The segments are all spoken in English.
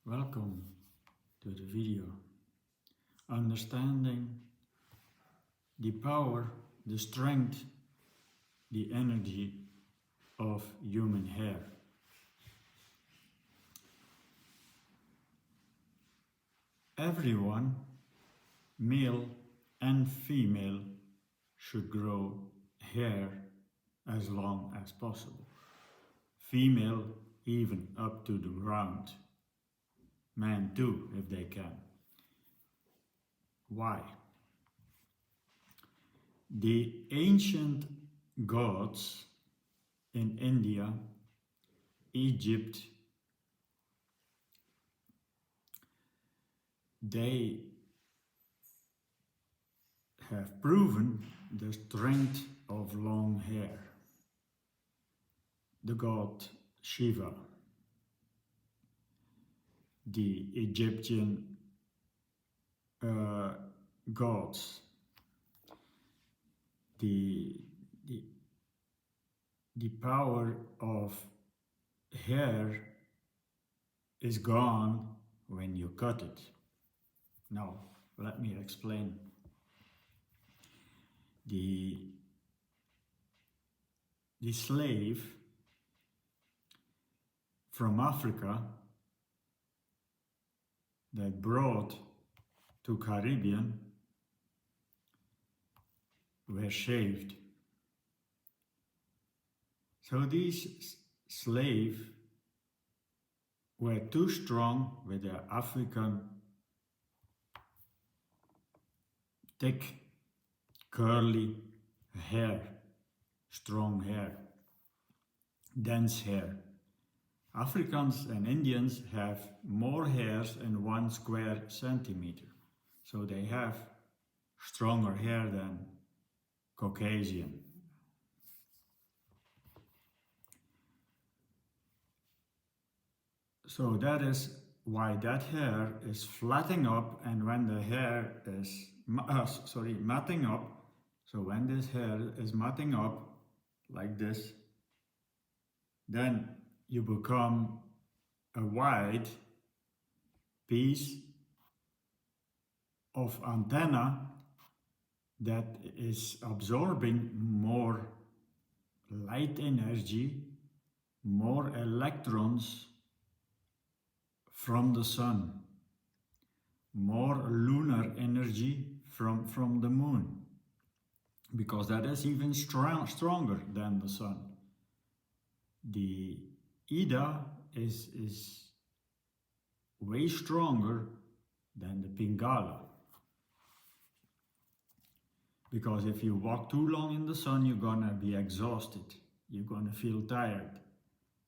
Welcome to the video. Understanding the power, the strength, the energy of human hair. Everyone, male and female, should grow hair as long as possible. Female even up to the ground. Men too, if they can. Why? The ancient gods in India, Egypt, they have proven the strength of long hair. The god Shiva, the Egyptian gods, the power of hair is gone when you cut it. Now, let me explain. The slave from Africa that brought to Caribbean were shaved. So these slaves were too strong with their African thick, curly hair, strong hair, dense hair. Africans and Indians have more hairs in 1 square centimeter. So they have stronger hair than Caucasian. So that is why that hair is flattening up, and when the hair is matting up, so when this hair is matting up like this, then you become a wide piece of antenna that is absorbing more light energy, more electrons from the sun, more lunar energy from the moon, because that is even stronger than the sun. The Ida is way stronger than the Pingala, because if you walk too long in the sun, you're gonna be exhausted, you're gonna feel tired.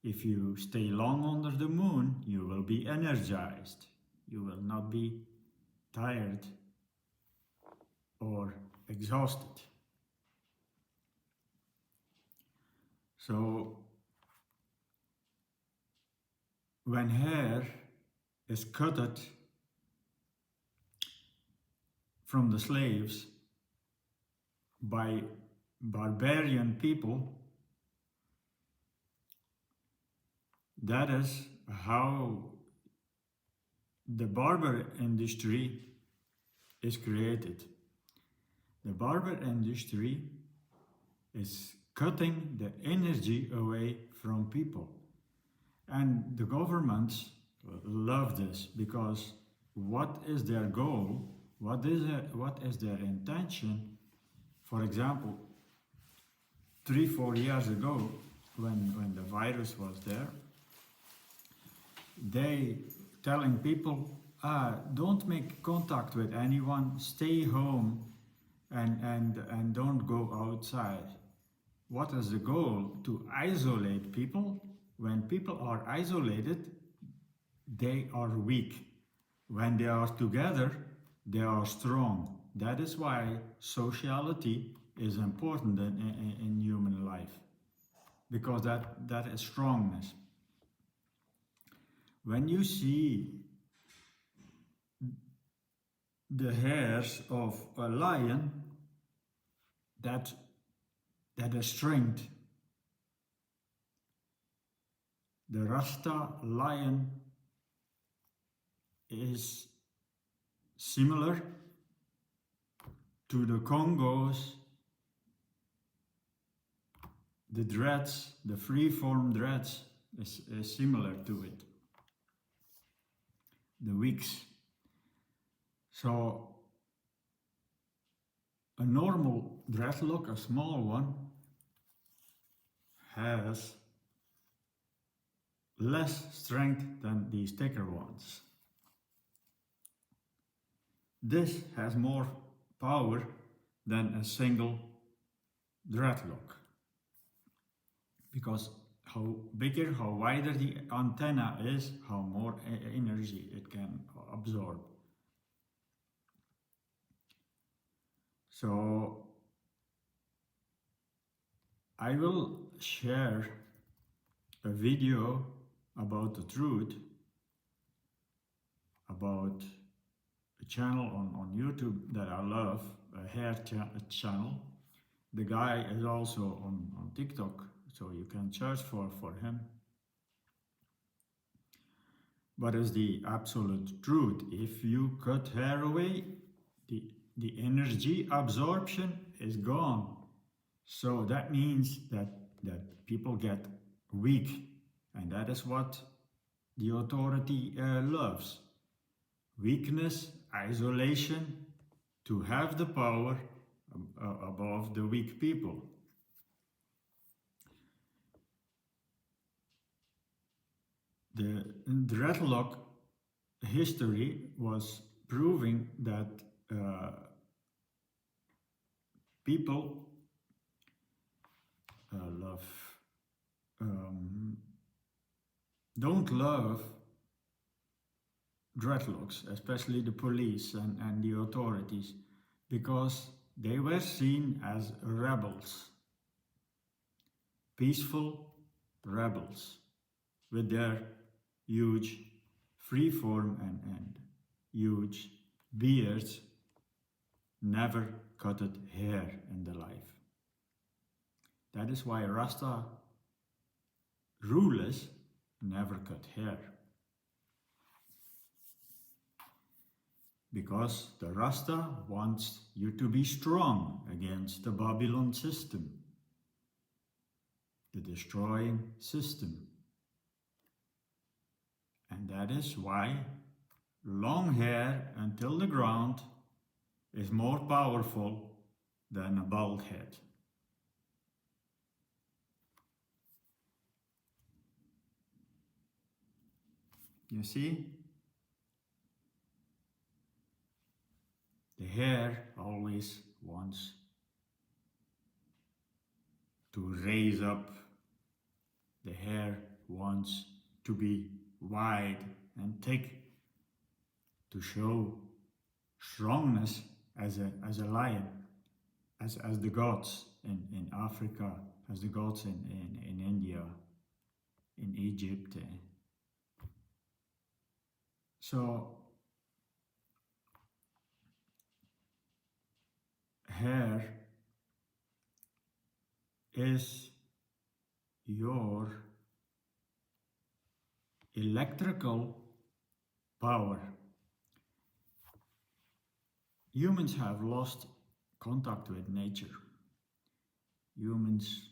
If you stay long under the moon, you will be energized, you will not be tired or exhausted. So when hair is cut from the slaves by barbarian people, that is how the barber industry is created. The barber industry is cutting the energy away from people. And the governments love this, because what is their goal? What is their intention? For example, 3-4 years ago, when the virus was there, they telling people, don't make contact with anyone, stay home and don't go outside. What is the goal? To isolate people. When people are isolated, they are weak. When they are together, they are strong. That is why sociality is important in human life, because that is strongness. When you see the hairs of a lion, that is strength. The Rasta lion is similar to the Congos, the dreads, the free-form dreads is similar to it, the wigs. So a normal dreadlock, a small one, has less strength than these thicker ones. This has more power than a single dreadlock, because how bigger, how wider the antenna is, how more energy it can absorb. So I will share a video about the truth, about a channel on YouTube that I love, a hair channel. The guy is also on TikTok, so you can search for him. But it's the absolute truth. If you cut hair away, the energy absorption is gone. So that means that people get weak, and that is what the authority loves. Weakness, isolation, to have the power above the weak people. The dreadlock history was proving that people don't love dreadlocks, especially the police and the authorities, because they were seen as rebels, peaceful rebels, with their huge freeform and huge beards, never cutted hair in their life. That is why Rasta rulers never cut hair. Because the Rasta wants you to be strong against the Babylon system, the destroying system. And that is why long hair until the ground is more powerful than a bald head. You see? The hair always wants to raise up. The hair wants to be wide and thick, to show strongness as a lion, as the gods in Africa, as the gods in India, in Egypt. So hair is your electrical power. Humans have lost contact with nature. Humans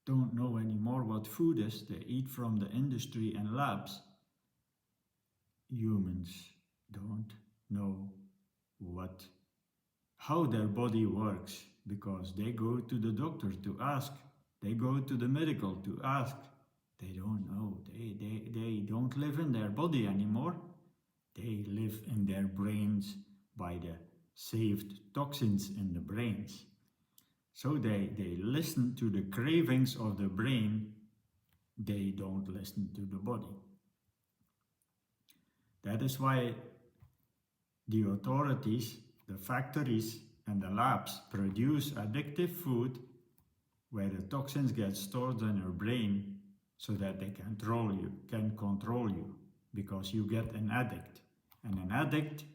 don't know anymore what food is. They eat from the industry and labs. Humans don't know how their body works, because they go to the doctor to ask. They go to the medical to ask. They don't know. They don't live in their body anymore. They live in their brains by the saved toxins in the brains. So they listen to the cravings of the brain. They don't listen to the body. That is why the authorities, the factories and the labs produce addictive food where the toxins get stored in your brain so that they can control you, because you get an addict. And an addict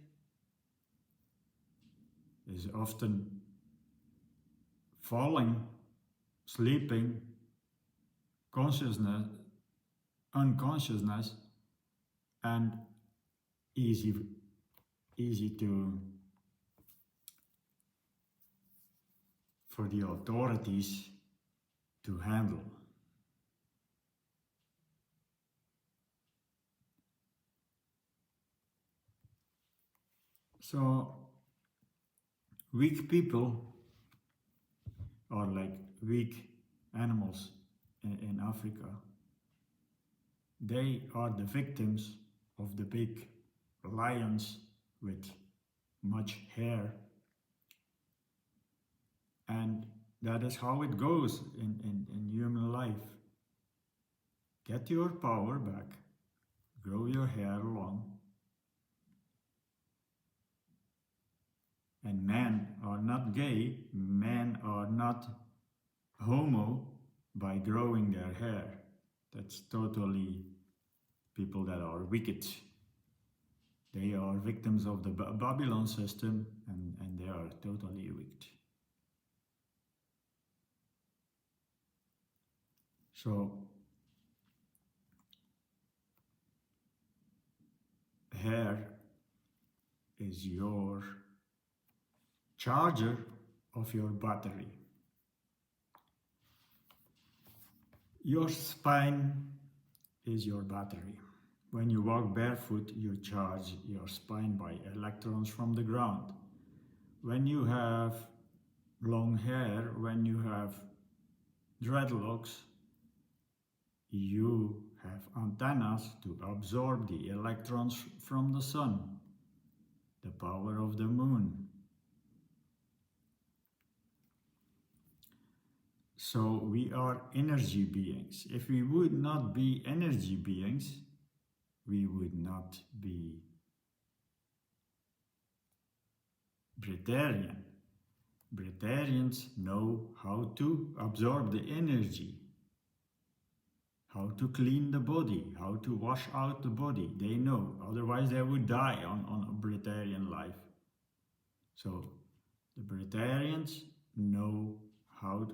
is often falling, sleeping, unconsciousness, and easy to for the authorities to handle. So weak people are like weak animals in Africa. They are the victims of the big lions with much hair. And that is how it goes in human life. Get your power back, grow your hair long. And men are not gay, men are not homo by growing their hair. That's totally people that are wicked. They are victims of the Babylon system and they are totally wicked. So, hair is your charger of your battery. Your spine is your battery. When you walk barefoot, you charge your spine by electrons from the ground. When you have long hair, when you have dreadlocks, you have antennas to absorb the electrons from the sun, the power of the moon. So we are energy beings. If we would not be energy beings, we would not be Breatharian. Breatharians know how to absorb the energy, how to clean the body, how to wash out the body. They know, otherwise they would die on a Breatharian life. So the Breatharians know how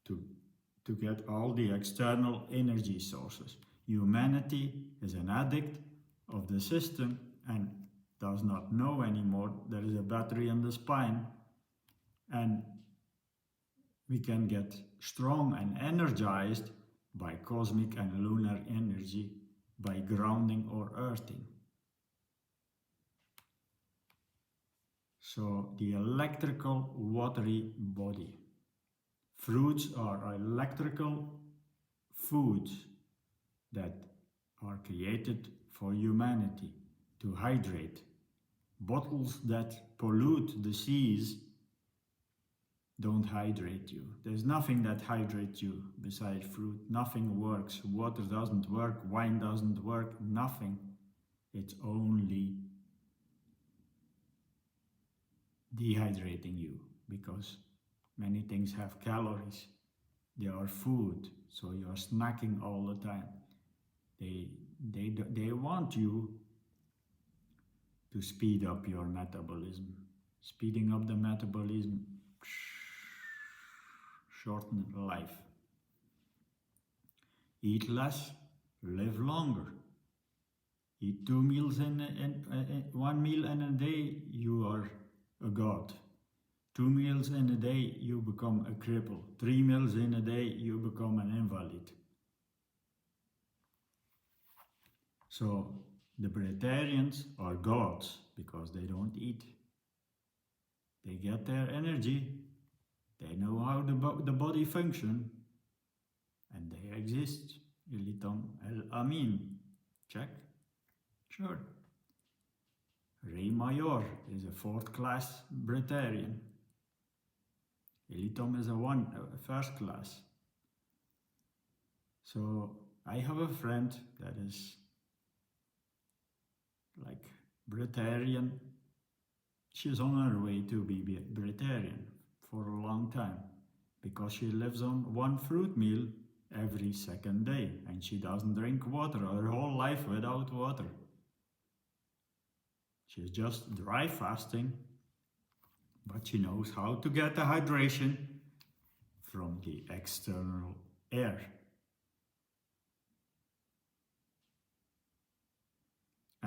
to get all the external energy sources. Humanity is an addict of the system and does not know anymore there is a battery in the spine, and we can get strong and energized by cosmic and lunar energy, by grounding or earthing. So the electrical watery body. Fruits are electrical foods that are created for humanity to hydrate. Bottles that pollute the seas don't hydrate you. There's nothing that hydrates you besides fruit. Nothing works. Water doesn't work. Wine doesn't work. Nothing. It's only dehydrating you because many things have calories. They are food, so you're snacking all the time. They want you to speed up your metabolism. Speeding up the metabolism, shorten life. Eat less, live longer. Eat 2 meals in 1 meal in a day, you are a god. 2 meals in a day, you become a cripple. 3 meals in a day, you become an invalid. So the Breatharians are gods because they don't eat. They get their energy, they know how the body functions, and they exist. Ilitam el Amin. Check? Sure. Rei Mayor is a 4th class Breatharian. Ilitam is a 1st class. So I have a friend that is like Breatharian. She's on her way to be Breatharian for a long time because she lives on 1 fruit meal every 2nd day and she doesn't drink water her whole life without water. She's just dry fasting, but she knows how to get the hydration from the external air.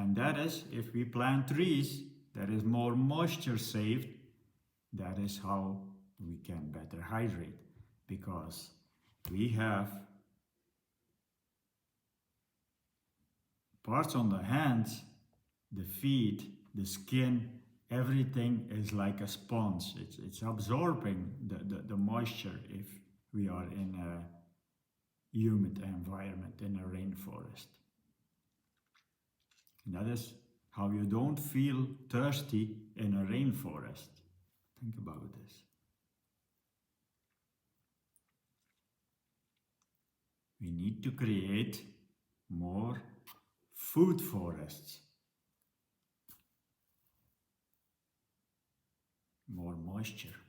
And that is, if we plant trees, there is more moisture saved. That is how we can better hydrate, because we have parts on the hands, the feet, the skin, everything is like a sponge. It's absorbing the moisture if we are in a humid environment, in a rainforest. And that is how you don't feel thirsty in a rainforest. Think about this. We need to create more food forests. More moisture.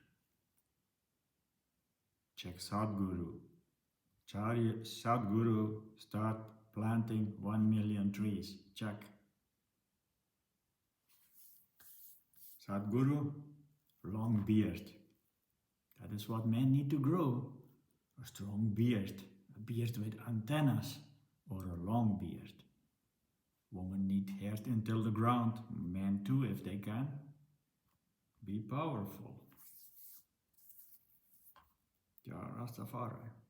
Check Sadhguru. Sadhguru start planting 1 million trees. Check. Sadhguru, long beard. That is what men need to grow. A strong beard. A beard with antennas. Or a long beard. Women need hair until the ground. Men too, if they can. Be powerful. Ja, Rastafari.